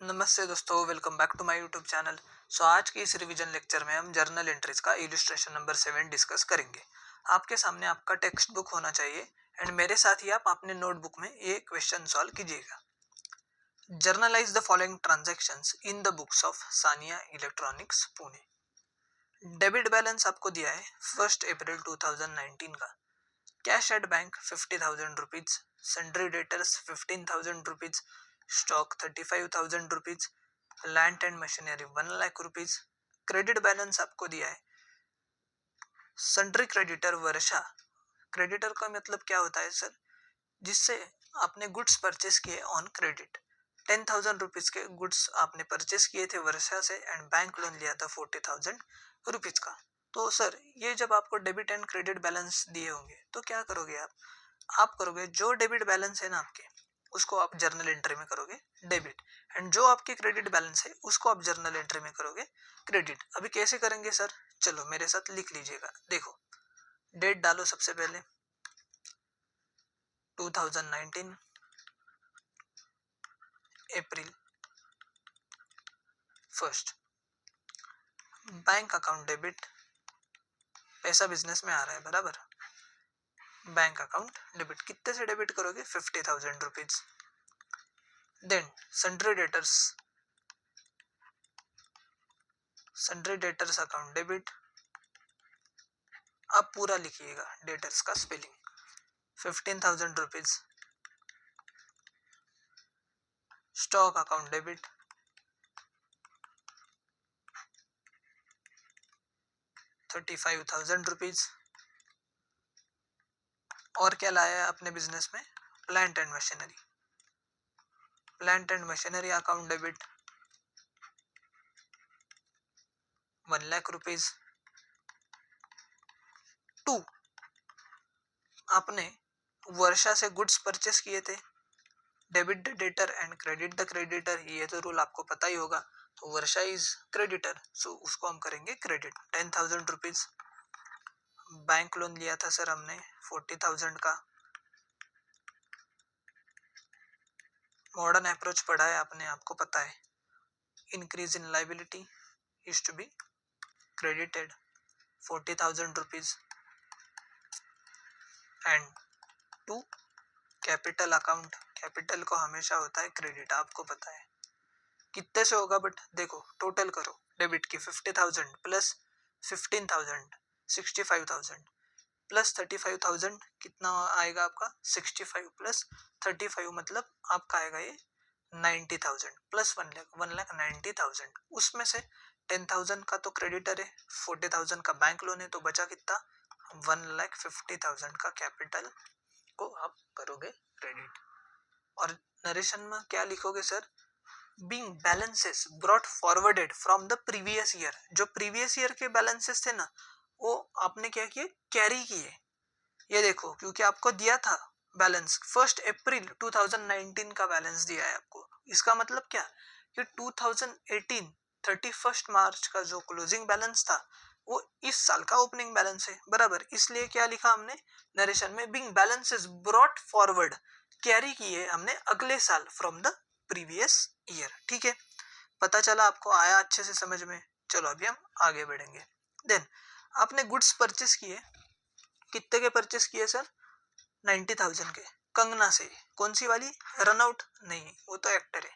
नमस्ते दोस्तों, welcome back to my YouTube channel. आज की इस रिवीजन लेक्चर में हम जर्नल एंट्रीज का इलस्ट्रेशन नंबर 7 डिस्कस करेंगे। आपके सामने आपका टेक्स्ट बुक होना चाहिए एंड मेरे साथ ही आप अपने नोटबुक में ये क्वेश्चन सॉल्व कीजिएगा। Generalized the following transactions in the books of Sania electronics Pune. Debit balance आपको दिया है 1 अप्रैल 2019 का। Cash at bank 50,000 rupees, sundry debtors 15,000 rupees, stock 35,000 rupees, land and machinery 1 lakh rupees. Credit balance आपको दिया है सन्ड्री क्रेडिटर वर्षा। क्रेडिटर का मतलब क्या होता है सर? जिससे आपने गुड्स परचेस किए ऑन क्रेडिट। 10,000 रुपीज के गुड्स आपने परचेस किए थे वर्षा से एंड बैंक लोन लिया था 40,000 रुपीज का। तो सर ये जब आपको डेबिट एंड क्रेडिट बैलेंस दिए होंगे तो क्या करोगे आप करोगे जो डेबिट बैलेंस है ना आपके, उसको आप जर्नल एंट्री में करोगे डेबिट, एंड जो आपके क्रेडिट बैलेंस है उसको आप जर्नल एंट्री में करोगे क्रेडिट। अभी कैसे करेंगे सर? चलो मेरे साथ लिख लीजिएगा। देखो, डेट डालो सबसे पहले 2019 अप्रैल 1। बैंक अकाउंट डेबिट, पैसा बिजनेस में आ रहा है बराबर। बैंक अकाउंट डेबिट कितने से डेबिट करोगे? 50,000 rupees. Then sundry debtors, sundry debtors account debit. आप पूरा लिखिएगा डेटर्स का spelling. 15,000 rupees. Stock account debit, 35,000 rupees. और क्या लाया है अपने बिजनेस में? Plant and machinery, plant and machinery account debit 1 lakh rupees. 2, आपने वर्षा से गुड्स परचेस किए थे। Debit the debtor and credit the creditor, ये तो रूल आपको पता ही होगा। तो वर्षा इज क्रेडिटर, सो उसको हम करेंगे क्रेडिट। 10,000 रुपीज। बैंक लोन लिया था सर हमने 40,000 का। मॉडर्न अप्रोच पढ़ा है आपने, आपको पता है। Increase in liability is to be credited 40,000 rupees. And 2, capital account, capital को हमेशा होता है क्रेडिट, आपको पता है। कितने से होगा? बट देखो टोटल करो, डेबिट की 50,000 प्लस 15,000 65,000 प्लस 35,000 कितना आएगा आपका? 65 प्लस 35 मतलब आपका आएगा ये 90,000 प्लस 1,90,000। उसमें से 10,000 का तो क्रेडिटर है, 40,000 का बैंक लोन है, तो बचा कितना? 1,50,000 का कैपिटल को आप करोगे क्रेडिट। और नरेशन में क्या लिखोगे sir? Being balances brought forwarded from the previous year. जो प्रीवियस ईयर के बैलेंसेस थे ना, वो आपने क्या किए? कैरी किए। ये देखो, क्योंकि आपको दिया था बैलेंस 1 अप्रैल 2019 का बैलेंस दिया है आपको। इसका मतलब क्या कि 2018 31 मार्च का जो क्लोजिंग बैलेंस था वो इस साल का ओपनिंग बैलेंस है बराबर। इसलिए क्या लिखा हमने नरेशन में? Being balances brought forward, carry किए हमने अगले साल फ्रॉम द प्रीवियस ईयर। ठीक है, पता चला आपको? आया अच्छे से समझ में? चलो अभी हम आगे बढ़ेंगे। देन आपने गुड्स परचेस किए। कितने के परचेस किए सर? 90,000 के। कंगना से। कौन सी वाली? रनआउट नहीं, वो तो एक्टर है।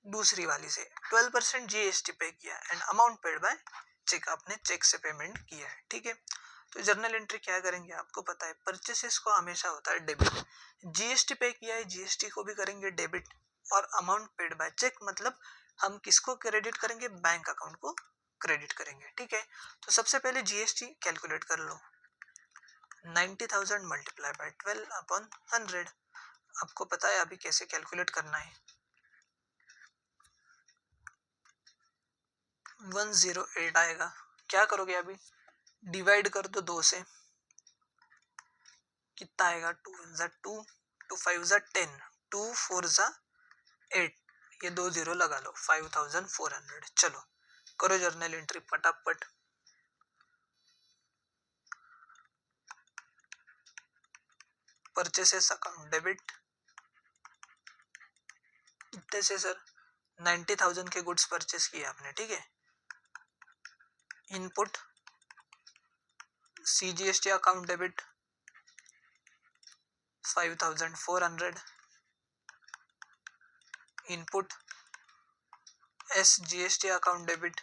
दूसरी वाली से 12% जीएसटी पे किया and amount paid by cheque, आपने चेक से पेमेंट किया है। ठीक है, तो जर्नल एंट्री क्या करेंगे आपको पता है, परचेसेस को हमेशा होता है डेबिट। जीएसटी पे किया है, जीएसटी को भी करेंगे डेबिट। और अमाउंट पेड बाय चेक मतलब हम किसको क्रेडिट करेंगे? बैंक अकाउंट को क्रेडिट करेंगे। ठीक है, तो सबसे पहले जीएसटी कैलकुलेट कर लो। 90,000 मल्टीप्लाई बाय 12 अपॉन 100। आपको पता है अभी कैसे कैलकुलेट करना है। 108 आएगा। क्या करोगे अभी? डिवाइड कर दो 2 से। कितना आएगा? 2 1 जा 2, 2 5 जा 10, 2 4 जा 8, ये 2 0 लगा लो, 5,400। चलो करो जर्नल एंट्री फटाफट। परचेसेस अकाउंट डेबिट कितने से सर? 90,000 के गुड्स परचेस किए आपने, ठीक है। Input CGST account debit 5,400, input SGST account debit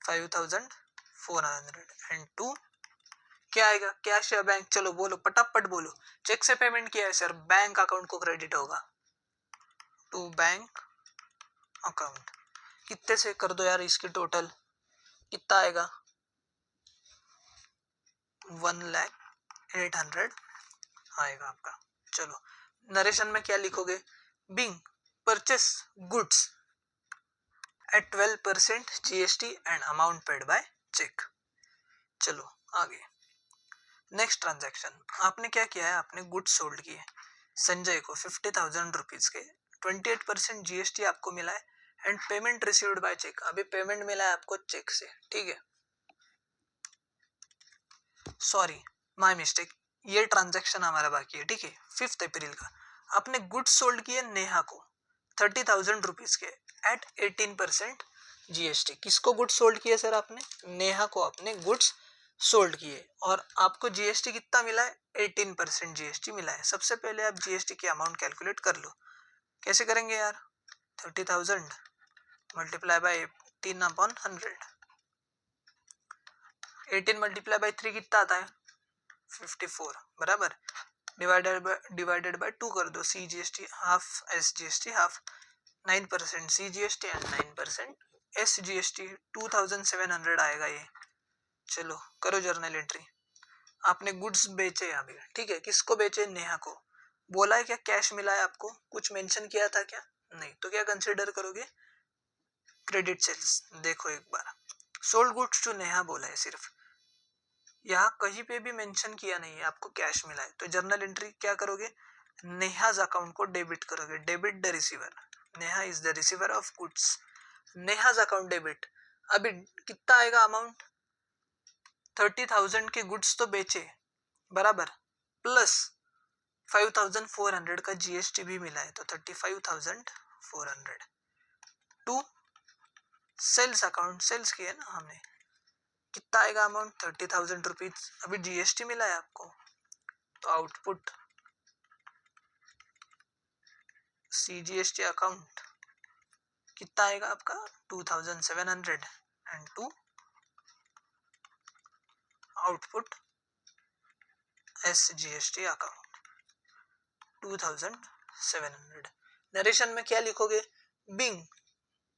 5,400 and to क्या आएगा, कैश या बैंक? चलो बोलो, पटापट बोलो। चेक से पेमेंट किया है सर, बैंक अकाउंट को क्रेडिट होगा, टू बैंक अकाउंट। कितने से कर दो यार, इसकी टोटल कितना आएगा, 1,08,000 आएगा आपका। चलो नरेशन में क्या लिखोगे, being purchase goods at 12% GST and amount paid by cheque. चलो आगे, नेक्स्ट ट्रांजैक्शन। आपने क्या किया है, आपने गुड्स सोल्ड किए संजय को 50,000 रुपीज के, 28% GST आपको मिला है and payment received by cheque. अभी पेमेंट मिला है आपको चेक से, ठीक है, सॉरी माय मिस्टेक, ये ट्रांजैक्शन हमारा बाकी है, ठीक है। 5 अप्रैल का आपने गुड्स सोल्ड किए नेहा को 30,000 रुपीज के एट 18% GST। किसको गुड्स सोल्ड किए सर आपने, नेहा को आपने गुड्स सोल्ड किए और आपको GST कितना मिला है, 18% GST मिला है। सबसे पहले आप GST की अमाउंट कैलकुलेट कर लो। कैसे करेंगे यार, 30,000 मल्टीप्लाई बाय 18/100, 18 मल्टीप्लाई बाय 3 कितना आता है, 54 बराबर, डिवाइडेड बाय 2 कर दो। CGST half, SGST half, 9% CGST and 9% SGST, 2,700 आएगा ये। चलो करो जर्नल एंट्री। आपने गुड्स बेचे अभी, ठीक है, किसको बेचे, नेहा को। बोला है क्या कैश मिला है आपको, कुछ मेंशन किया था क्या, नहीं, तो क्या कंसीडर करोगे, क्रेडिट सेल्स। देखो एक बार, सोल्ड गुड्स टू नेहा बोला है सिर्फ, यहाँ कहीं पे भी मेंशन किया नहीं है आपको कैश मिला है, तो जर्नल एंट्री क्या करोगे, नेहाज अकाउंट को डेबिट करोगे, debit the receiver, Neha is the receiver of goods, Neha's account debit. अभी कितना आएगा अमाउंट, 30,000 के गुड्स तो बेचे बराबर, प्लस 5,400 का GST भी मिला है, तो 35,400 टू सेल्स अकाउंट, सेल्स किया है ना हमने, कितना आएगा अमाउंट, 30,000 रुपीज। अभी GST मिला है आपको, तो आउटपुट CGST अकाउंट कितना आएगा आपका, 2,700 and to output SGST account 2,700। Narration में क्या लिखोगे, being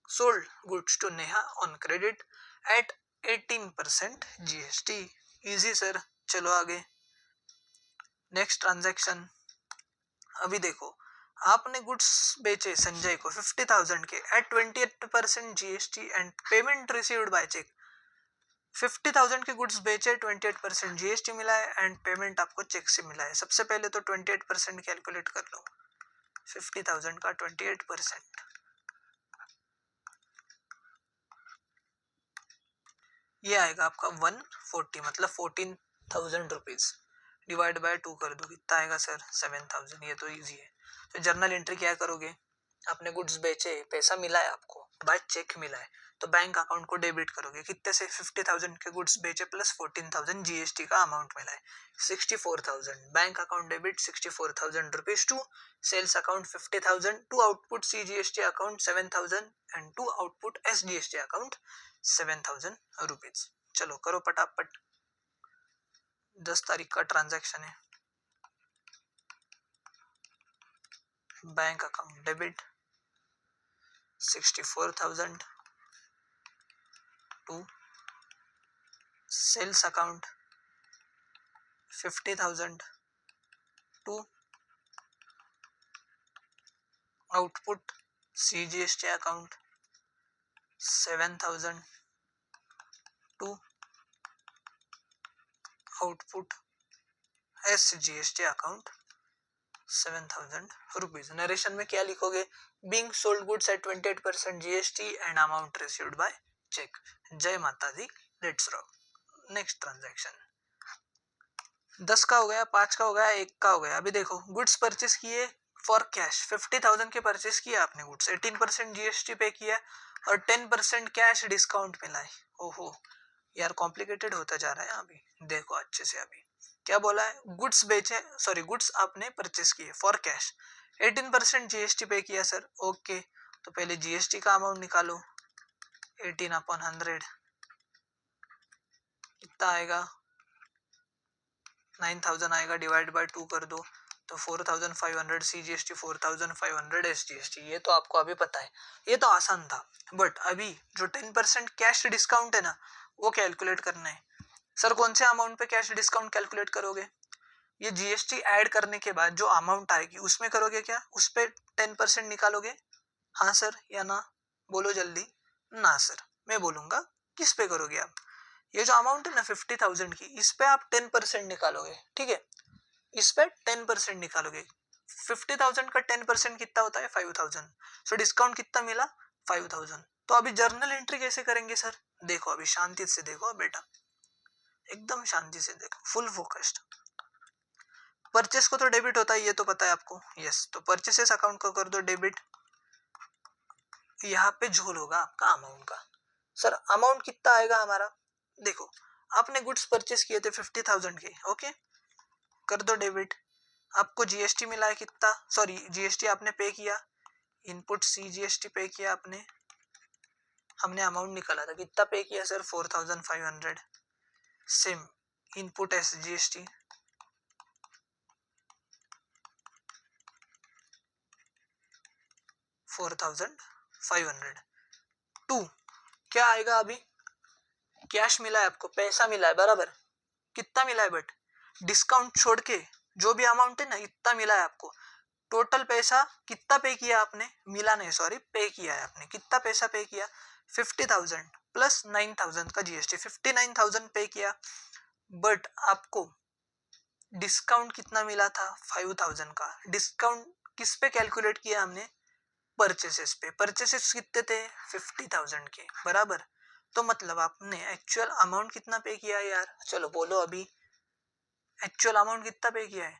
sold goods to Neha on credit at 18% GST। Easy sir. चलो आगे, नेक्स्ट ट्रांजैक्शन। अभी देखो, आपने गुड्स बेचे संजय को 50,000 के at 28% GST and payment received by cheque. 50,000 के गुड्स बेचे, 28% GST मिला है एंड पेमेंट आपको चेक से मिला है। सबसे पहले तो 28% कैलकुलेट कर लो, 50,000 का 28%, ये आएगा आपका 140, मतलब 14,000 रुपीज, डिवाइड बाय 2 कर दो, कितना आएगा सर, 7,000। ये तो इजी है। तो जर्नल एंट्री क्या करोगे, आपने गुड्स बेचे, पैसा मिला है आपको, बाय चेक मिला है, तो बैंक अकाउंट को डेबिट करोगे, कितने से, 50,000 के गुड्स बेचे प्लस 14,000 GST का अमाउंट मिला है, 64,000, bank account debit 64,000 rupees to sales account 50,000 to output CGST account 7,000 and to output SGST account 7,000 rupees. चलो करो पटापट, 10 तारीख का ट्रांजैक्शन है। Bank account debit 64,000 to sales account 50,000 to output CGST account 7,000 to output SGST account 7,000 rupees. Narration में क्या लिखोगे, being sold goods at 28% GST and amount received by cheque. जय माता दी, लेट्स रॉक। नेक्स्ट ट्रांजैक्शन, 10 का हो गया, 5 का हो गया, 1 का हो गया। अभी देखो, गुड्स परचेस किए फॉर कैश 50,000 के परचेस किया आपने गुड्स, 18% जीएसटी पे किया और 10% कैश डिस्काउंट मिला है। ओहो यार कॉम्प्लिकेटेड होता जा रहा है अभी, देखो अच्छे से। अभी क्या बोला है, गुड्स बेचे, सॉरी गुड्स आपने परचेस किए फॉर कैश, 18% जीएसटी पे किया सर। ओके तो पहले जीएसटी का अमाउंट निकालो, 18/100 कितना आएगा, 9,000 आएगा, डिवाइड बाय 2 कर दो तो 4,500 सीजीएसटी, 4,500 एसजीएसटी। ये तो आपको अभी पता है, ये तो आसान था। बट अभी जो 10% कैश डिस्काउंट है ना, वो कैलकुलेट करना है। सर कौन से अमाउंट पे कैश डिस्काउंट कैलकुलेट करोगे, ये जीएसटी ऐड करने के बाद जो अमाउंट आएगी उसमें करोगे क्या, उस पे 10% निकालोगे, हाँ सर या ना, बोलो जल्दी। ना सर, मैं बोलूंगा किस पे करोगे आप, ये जो अमाउंट है ना 50,000 की, इस पे आप 10% निकालोगे, ठीक है, इस पे 10% निकालोगे। 50,000 का 10% कितना होता है, 5,000। सो डिस्काउंट कितना मिला, 5,000। तो अभी जर्नल एंट्री कैसे करेंगे सर, देखो अभी शांति से देखो बेटा, एकदम शांति से देखो, फुल फोकस्ड। परचेस को तो डेबिट होता है, ये तो पता है आपको, यस। तो परचेसेस अकाउंट को कर दो डेबिट, यहाँ पे झोल होगा आपका अमाउंट का। सर अमाउंट कितना आएगा हमारा, देखो आपने गुड्स परचेस किए थे 50,000 के, ओके, कर दो डेबिट। आपको जीएसटी मिला है कितना, सॉरी जीएसटी आपने पे किया, इनपुट सी जीएसटी पे किया आपने, हमने अमाउंट निकाला था कितना पे किया sir, 4,500। Same input S GST, $4,500। To क्या आएगा, अभी कैश मिला है आपको, पैसा मिला है बराबर, कितना मिला है, बट डिस्काउंट छोड़ के जो भी अमाउंट है ना इतना मिला है आपको। टोटल पैसा कितना पे किया आपने, मिला नहीं सॉरी, पे किया है आपने, कितना पैसा पे किया, 50,000 प्लस 9,000 का जीएसटी, 59,000 पे किया। बट आपको डिस्काउंट कितना मिला था, 5,000 का। डिस्काउंट किस पे कैलकुलेट किया हमने, परचेसेस पे। परचेसेस कितने थे, 50,000 के बराबर। तो मतलब आपने एक्चुअल अमाउंट कितना पे किया है यार, चलो बोलो अभी, एक्चुअल अमाउंट कितना पे किया है,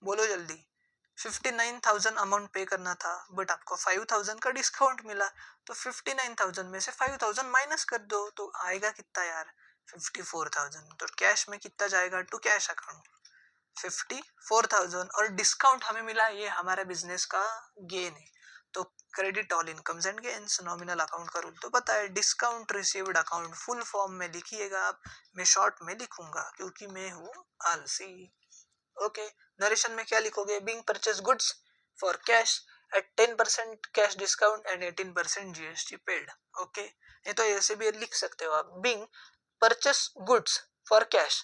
बोलो जल्दी। 59,000 अमाउंट पे करना था, बट आपको 5,000 का डिस्काउंट मिला, तो 59,000 में से 5,000 माइनस कर दो, तो आएगा कितना यार, 54,000। तो कैश में कितना जाएगा टू कैश अकाउंट, 54,000। और डिस्काउंट हमें मिला, ये हमारे बिजनेस का गेन है। तो credit all incomes and gains, nominal account का रूल तो पता है, discount received account full form में लिखिएगा आप, मैं शॉर्ट में लिखूंगा क्योंकि मैं हूँ आलसी। ओके, नरेशन में क्या लिखोगे, being purchase goods for cash at 10% cash discount and 18% GST paid. Okay, ये तो ऐसे भी लिख सकते हो आप, being purchase goods for cash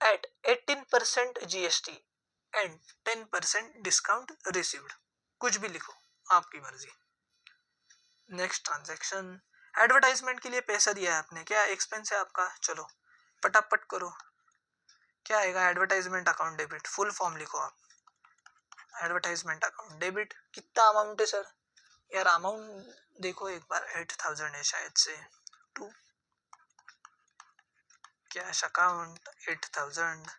at 18% GST and 10% discount received, कुछ भी लिखो आपकी मर्जी। नेक्स्ट ट्रांजैक्शन, एडवर्टाइजमेंट के लिए पैसा दिया है आपने, क्या एक्सपेंस है आपका, चलो पटापट करो, क्या आएगा, advertisement account debit, full form लिखो आप, एडवर्टाइजमेंट अकाउंट डेबिट। कितना अमाउंट है सर, यार अमाउंट देखो एक बार, 8,000 है शायद से, टू कैश अकाउंट 8,000।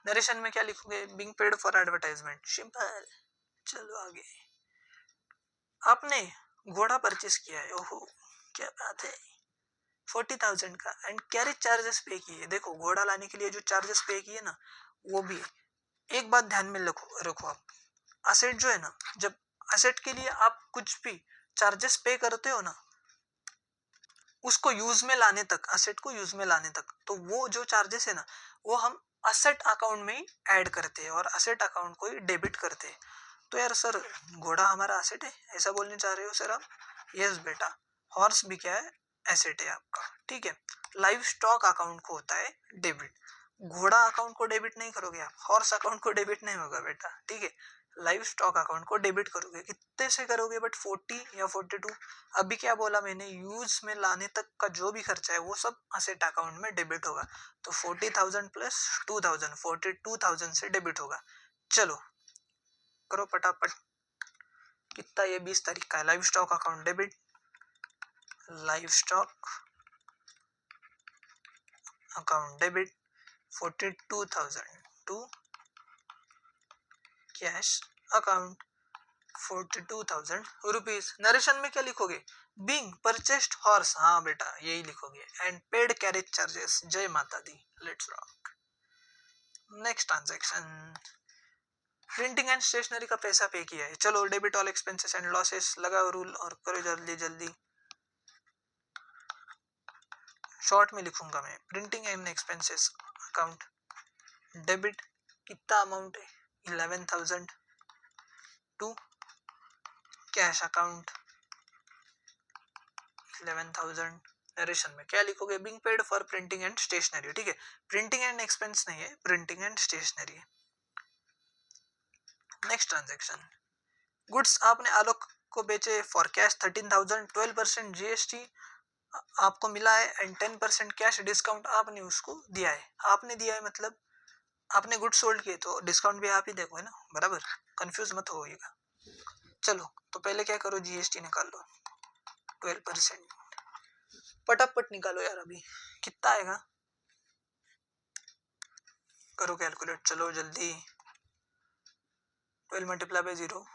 नरेशन में क्या लिखोगे, being paid for advertisement, simple. चलो आगे, आपने घोड़ा परचेस किया है, ओहो क्या बात है, 40,000 का, एंड कैरेज चार्जेस पे किए। देखो घोड़ा लाने के लिए जो चार्जेस पे किए ना, वो भी एक बात ध्यान में रखो आप, असेट जो है ना, जब असेट के लिए आप कुछ भी चार्जेस पे करते हो ना, उसको यूज में लाने तक, असेट को यूज में लाने तक, तो वो जो चार्जेस है ना, वो हम असेट अकाउंट में ही ऐड करते हैं और असेट अकाउंट को ही डेबिट करते हैं। तो यार सर घोड़ा हमारा असेट है, ऐसा बोलने चाह रहे हो सर आप, यस बेटा, हॉर्स भी क्या है, एसेट है आपका, ठीक है। लाइव स्टॉक अकाउंट को होता है डेबिट, घोड़ा अकाउंट को डेबिट नहीं करोगे आप, हॉर्स अकाउंट को डेबिट नहीं होगा बेटा, ठीक है। लाइव स्टॉक अकाउंट को डेबिट करोगे, कितने से करोगे, बट 40 या 42। अभी क्या बोला मैंने, यूज में लाने तक का जो भी खर्चा है वो सब असेट अकाउंट में डेबिट होगा। तो 40,000 प्लस 2,000, 42,000 से डेबिट होगा। चलो करो फटाफट, कितना ये 20 तारीख का है। Livestock account debit, livestock account debit 42,000 to cash account. 42,000 rupees. Narration में क्या लिखोगे? बीइंग परचेस्ड हॉर्स, हाँ बेटा यही लिखोगे, एंड पेड कैरेज चार्जेस। जय माता दी, let's rock. Next transaction, printing and stationery का पैसा पे किया है। चलो debit all expenses and losses लगाओ रूल और करो जल्दी जल्दी। शॉर्ट में लिखूंगा मैं, printing and expenses account debit कितना अमाउंट है 11,000 टू कैश अकाउंट 11,000। नरेशन में क्या लिखोगे? Being paid for printing and stationery. ठीक है, प्रिंटिंग एंड एक्सपेंस नहीं है, printing and stationery. Next transaction, goods आपने आलोक को बेचे फॉर कैश 13,000, 12% जीएसटी आपको मिला है एंड 10% कैश डिस्काउंट आपने उसको दिया है। आपने दिया है मतलब आपने गुड्स सोल्ड किए तो डिस्काउंट भी आप ही देखो है ना, बराबर, कंफ्यूज मत होइएगा। चलो तो पहले क्या करो, जीएसटी निकाल लो 12%, पटापट निकालो यार, अभी कितना आएगा, करो कैलकुलेट, चलो जल्दी। 12 मल्टीप्लाई बाय 0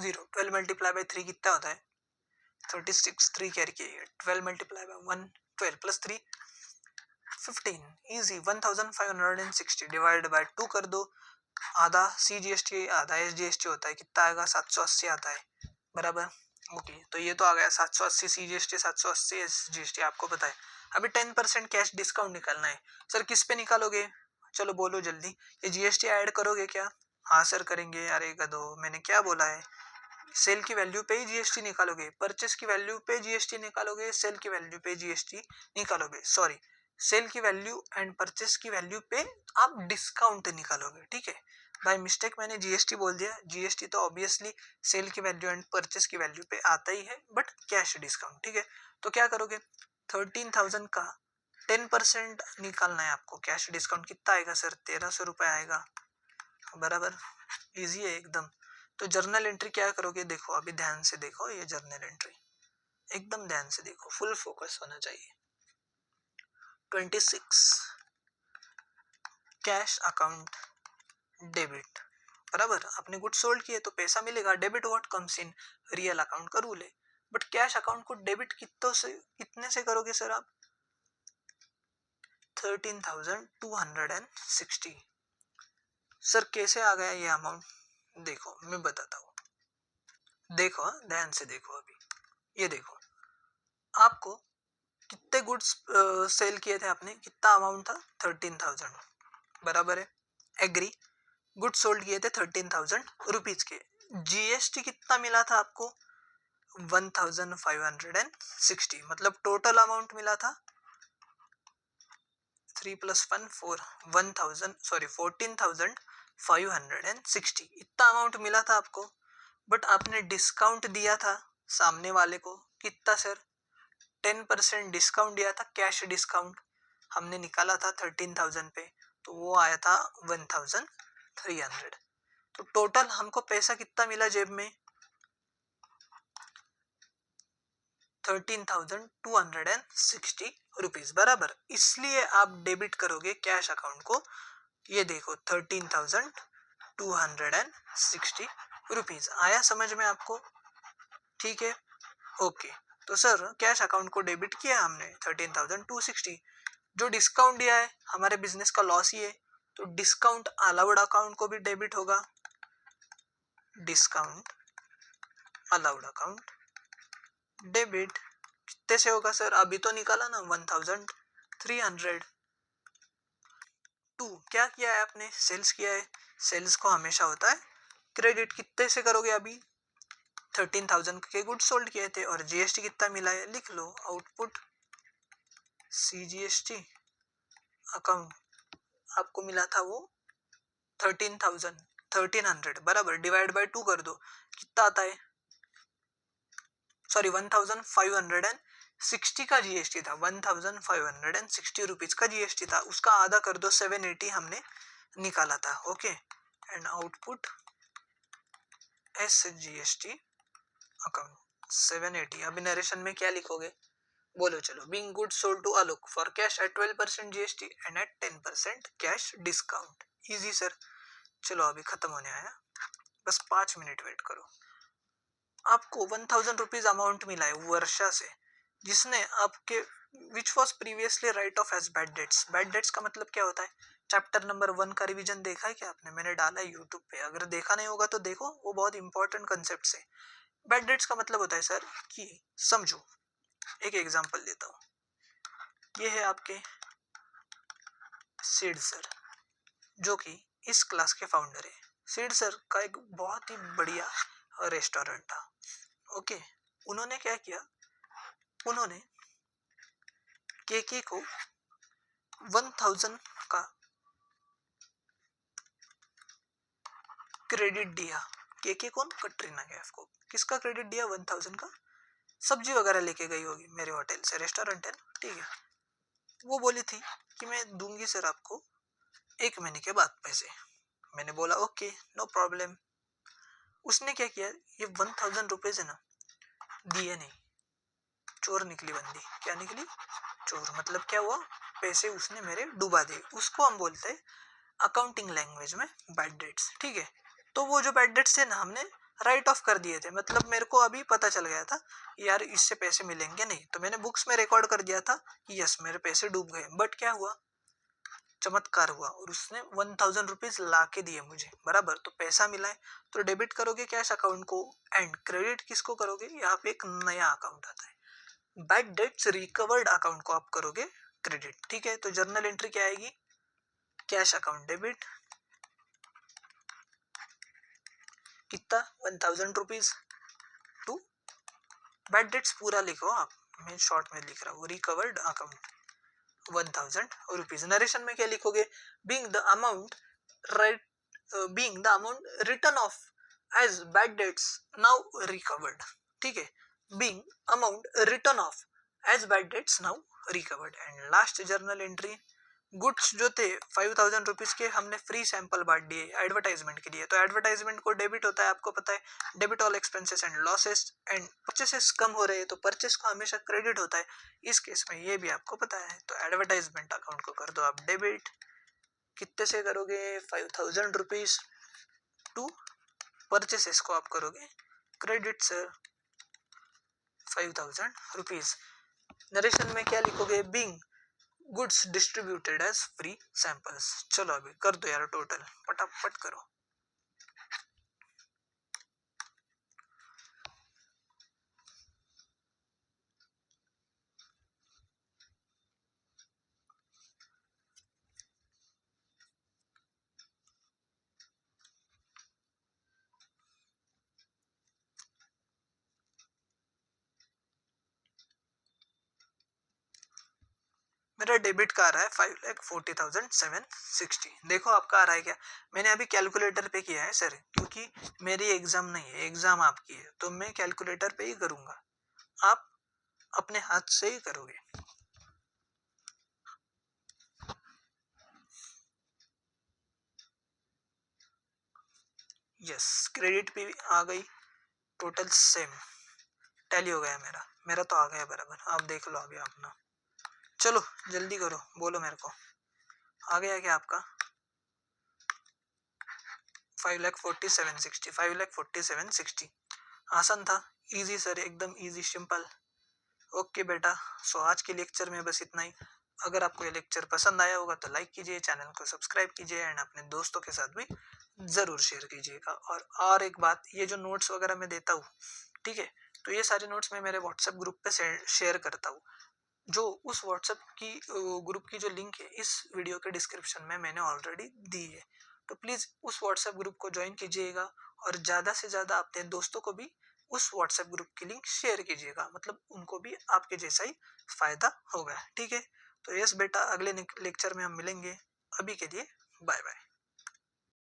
0, 12 मल्टीप्लाई बाय 3 कितना होता है 36, 3 कैरी किए, 12 multiply by 1 12 plus 3 15, easy 1560 divide by 2 कर दो, आधा सीजीएसटी आधा एसजीएसटी होता है, कितना आएगा 780 आता है, बराबर। ओके तो ये तो आ गया 780 सीजीएसटी 780 एसजीएसटी आपको पता है। अभी 10% कैश डिस्काउंट निकालना है। सर किस पे निकालोगे? चलो बोलो जल्दी, ये जीएसटी ऐड करोगे क्या? हाँ सर करेंगे। अरे गधो, मैंने क्या बोला है, सेल की वैल्यू पे ही जीएसटी निकालोगे, परचेस की वैल्यू पे जीएसटी निकालोगे, सेल की वैल्यू पे जीएसटी निकालोगे, सॉरी सेल की वैल्यू एंड परचेस की वैल्यू पे आप डिस्काउंट निकालोगे। ठीक है, बाय मिस्टेक मैंने जीएसटी बोल दिया, जीएसटी तो ऑब्वियसली सेल की वैल्यू एंड परचेस की वैल्यू पे आता ही है, बट कैश डिस्काउंट। ठीक है, तो क्या करोगे, 13,000 का 10% निकालना है आपको, कैश डिस्काउंट कितना आएगा सर 1300 रुपये आएगा, बराबर, इजी है एकदम। तो जर्नल एंट्री क्या करोगे, देखो अभी ध्यान से देखो, ये जर्नल एंट्री एकदम ध्यान से देखो, फुल फोकस होना चाहिए। 26 कैश अकाउंट डेबिट, बराबर, आपने गुड सोल्ड किए तो पैसा मिलेगा, debit what comes in real account का रूल है। बट कैश अकाउंट को डेबिट कितने से करोगे सर आप, 13,260। सर कैसे आ गया ये अमाउंट, देखो मैं बताता हूँ, देखो ध्यान से देखो, अभी ये देखो आपको कितने गुड्स सेल किए थे आपने, कितना अमाउंट था 13,000, बराबर है, एग्री। गुड्स सोल्ड किए थे 13,000 रुपीज के, जीएसटी कितना मिला था आपको 1,560, मतलब टोटल अमाउंट मिला था 3 + 1 4 1,000 सॉरी 14,560, इतना अमाउंट मिला था आपको। बट आपने डिस्काउंट दिया था सामने वाले को, कितना सर 10% डिस्काउंट दिया था, कैश डिस्काउंट हमने निकाला था 13,000 पे, तो वो आया था 1,300। तो टोटल हमको पैसा कितना मिला जेब में 13,260 रुपीज, बराबर। इसलिए आप डेबिट करोगे कैश अकाउंट को, ये देखो 13,260 रुपीज आया समझ में आपको, ठीक है, ओके। तो सर कैश अकाउंट को डेबिट किया हमने 13,260, जो डिस्काउंट दिया है हमारे बिजनेस का लॉस ही है, तो डिस्काउंट अलाउड अकाउंट को भी डेबिट होगा, डिस्काउंट अलाउड अकाउंट डेबिट कितने से होगा सर, अभी तो निकाला ना 1,300। टू क्या किया है आपने, सेल्स किया है, सेल्स को हमेशा होता है क्रेडिट, कितने से करोगे, अभी 13,000 के गुड्स सोल्ड किए थे और जीएसटी कितना मिला है, लिख लो आउटपुट सीजीएसटी अकाउंट आपको मिला था वो 13,000 बराबर, डिवाइड बाय 2 कर दो, कितना आता है, सॉरी 1,560 का जीएसटी था, 1,560 रुपीज का जीएसटी था, उसका आधा कर दो 780 हमने निकाला था, okay. And output SGST account 780। अभी नरेशन में क्या लिखोगे, बोलो चलो, being good sold to Alok for cash at 12% GST and at 10% cash discount, easy sir. चलो अभी खत्म होने आया, बस 5 मिनट वेट करो। आपको 1000 रुपीज अमाउंट मिला है वर्षा से, जिसने आपके which was previously write off as bad debts. Bad debts का मतलब क्या होता है? चैप्टर नंबर 1 का रिवीजन देखा है क्या आपने? मैंने डाला है यूट्यूब पे, अगर देखा नहीं होगा तो देखो, वो बहुत इंपॉर्टेंट कंसेप्ट है। बैड डेट्स का मतलब होता है सर कि समझो, एक एग्जांपल देता हूँ। ये है आपके सीड सर, जो कि इस क्लास के फाउंडर है। सीड सर का एक बहुत ही बढ़िया रेस्टोरेंट था। ओके, उन्होंने क्या किया, उन्होंने केके को 1000 का क्रेडिट दिया। केके कौन? कटरीना कैफ को। किसका क्रेडिट दिया? 1000 का। सब्जी वगैरह लेके गई होगी मेरे होटल से, रेस्टोरेंट है ना, ठीक है। वो बोली थी कि मैं दूंगी सर आपको 1 महीने के बाद पैसे। मैंने बोला ओके, नो प्रॉब्लम। उसने क्या किया, ये 1000 रुपीज है ना, दिए नहीं, चोर निकली बंदी। क्या निकली? चोर। मतलब क्या हुआ, पैसे उसने मेरे डुबा दिए। उसको हम बोलते हैं अकाउंटिंग लैंग्वेज में बैड डेट्स, ठीक है। तो वो जो बैड डेट्स थे ना, हमने राइट ऑफ कर दिए थे। मतलब मेरे को अभी पता चल गया था यार इससे पैसे मिलेंगे नहीं, तो मैंने बुक्स में रिकॉर्ड कर दिया था कि यस मेरे पैसे डूब गए। बट क्या हुआ, चमत्कार हुआ और उसने 1000 रुपीज ला के दिए मुझे, बराबर। तो पैसा मिला है, तो डेबिट करोगे कैश अकाउंट को, एंड क्रेडिट किसको करोगे? यहाँ पे एक नया अकाउंट आता है, बैड डेट्स रिकवर्ड अकाउंट को आप करोगे क्रेडिट, ठीक है। तो जर्नल एंट्री क्या आएगी? कैश अकाउंट डेबिट, कितना? 1000 रुपीज टू बैड डेट्स। पूरा लिखो आप, मैं शॉर्ट में लिख रहा हूँ, रिकवर्ड अकाउंट 1000 रुपीज। नरेशन में क्या लिखोगे? Being the amount write, being the amount written off as bad debts now recovered, ठीक है। Being amount written off as bad debts now recovered. And last journal entry, goods जो थे 5000 rupees के, हमने free sample बांट दिए advertisement के लिए। तो एडवर्टाइजमेंट को डेबिट होता है, आपको पता है, debit all expenses and losses. And purchases कम हो रहे हैं तो परचेस को हमेशा क्रेडिट होता है, इस केस में ये भी आपको पता है। तो एडवर्टाइजमेंट अकाउंट को कर दो आप डेबिट। कितने से करोगे? 5000 रुपीज टू परचेसेस को आप करोगे क्रेडिट सर 5000 रुपीज। नरेशन में क्या लिखोगे? Being goods distributed as free samples. चलो अभी कर दो यार टोटल, फटाफट करो। मेरा डेबिट का आ रहा है 5,40,760। देखो आपका आ रहा है क्या? मैंने अभी कैलकुलेटर पे किया है सर, क्योंकि मेरी एग्जाम नहीं है, एग्जाम आपकी है, तो मैं कैलकुलेटर पे ही करूंगा, आप अपने हाथ से ही करोगे। यस, क्रेडिट पे आ गई, टोटल सेम टैली हो गया मेरा। मेरा तो आ गया बराबर, आप देख लो अभी अपना। चलो जल्दी करो, बोलो मेरे को आ गया क्या आपका? 5,47,60, 5,47,60। आसान था, इजी सर, एकदम इजी सिंपल। ओके बेटा, सो आज के लेक्चर में बस इतना ही। अगर आपको ये लेक्चर पसंद आया होगा तो लाइक कीजिए, चैनल को सब्सक्राइब कीजिए एंड अपने दोस्तों के साथ भी ज़रूर शेयर कीजिएगा। और एक बात, ये जो नोट्स वगैरह मैं देता हूँ, ठीक है, तो ये सारे नोट्स मैं मेरे व्हाट्सएप ग्रुप पे शेयर करता हूँ। जो उस व्हाट्सएप की ग्रुप की जो लिंक है इस वीडियो के डिस्क्रिप्शन में मैंने ऑलरेडी दी है, तो प्लीज़ उस व्हाट्सएप ग्रुप को ज्वाइन कीजिएगा और ज़्यादा से ज़्यादा अपने दोस्तों को भी उस व्हाट्सएप ग्रुप की लिंक शेयर कीजिएगा, मतलब उनको भी आपके जैसा ही फायदा होगा, ठीक है। तो यस बेटा, अगले लेक्चर में हम मिलेंगे, अभी के लिए बाय बाय।